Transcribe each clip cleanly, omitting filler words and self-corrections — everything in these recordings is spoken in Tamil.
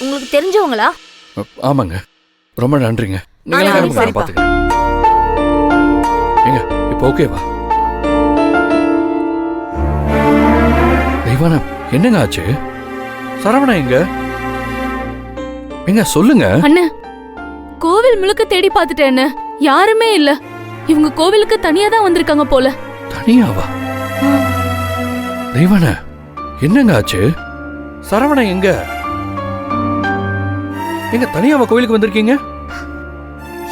உங்களுக்கு தெரிஞ்சவங்களா? ஆமாங்க, ரொம்ப நன்றிங்க. நீங்க கிளம்புங்க, பாத்துக்கிறேன். ஏங்க இப்போ ஓகேவா? தெய்வானா, என்னங்க ஆச்சு? சரவணா எங்க சொல்லுங்க. அண்ணே, கோவில் முழுக்க தேடி பார்த்துட்டேன் அண்ணே, யாருமே இல்ல. இவங்க கோவிலுக்கு தனியா தான் வந்திருக்காங்க போல. தனியாவா? தெய்வானா, என்னங்க ஆச்சு? சரவணா எங்க தனியாவா கோவிலுக்கு வந்திருக்கீங்க?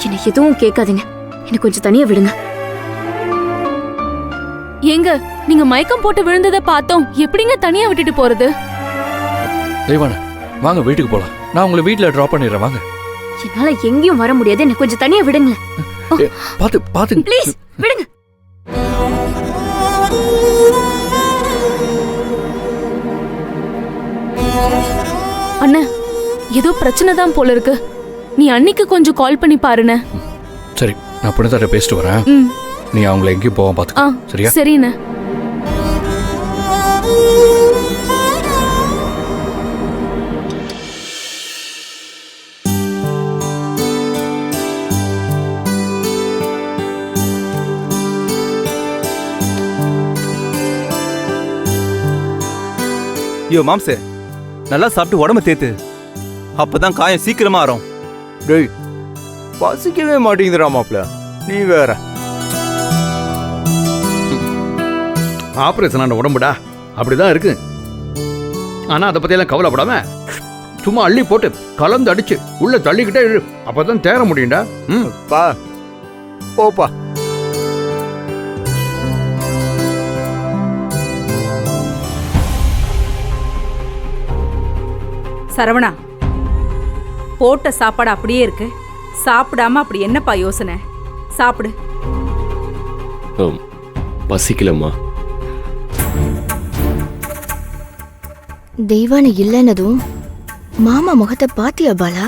எனக்கு எதுவும் கேட்காதீங்க, எனக்கு கொஞ்சம் தனியா விடுங்க. ஏங்க, நீங்க மயக்கம் போட்டு விழுந்ததை பார்த்தோம், எப்படிங்க தனியா விட்டுட்டு போறது? தெய்வானா, வாங்க வீட்டுக்கு போலாம். நான் உங்களை வீட்டுல டிராப் பண்ணிடுறேன், வாங்க. என்னால எங்கேயும் வர முடியாது, எனக்கு கொஞ்சம் தனியா விடுங்க. பாத்து ப்ளீஸ் விடுங்க. அண்ணா, ஏதோ பிரச்சனை தான் போல இருக்கு. நீ அன்னைக்கு கொஞ்சம் கால் பண்ணி பாருண்ணே. சரி, நான் புனிதாட்ட பேசிட்டு வரேன். நீ அவங்கள எங்கேயும் போவான் பாத்துக்க, சரியா? சரிண்ணே. ஐயோ மாம்சே, நல்லா சாப்பிட்டு உடம்ப தேத்து, அப்பதான் காயம் சீக்கிரமா ஆறும். டேய், பசிக்கவே மாட்டேங்குதுடா மாப்ள, நீ வேற. ஆபரேஷன் ஆன உடம்புடா, அப்படிதான் இருக்கு. ஆனா அதை பத்தியெல்லாம் கவலைப்படாம சும்மா அள்ளி போட்டு கலந்து அடிச்சு உள்ள தள்ளிக்கிட்டே இரு, அப்பதான் தேர முடியும்டா. பா போப்பா. சரவணா, போட்ட சாப்பாடு அப்படியே இருக்கு, சாப்பிடாம அப்படி என்னப்பா யோசனை? சாப்பிடு. பசிக்கலம்மா. தெய்வானை இல்லைன்னதும் மாமா முகத்தை பாத்தியா பாலா?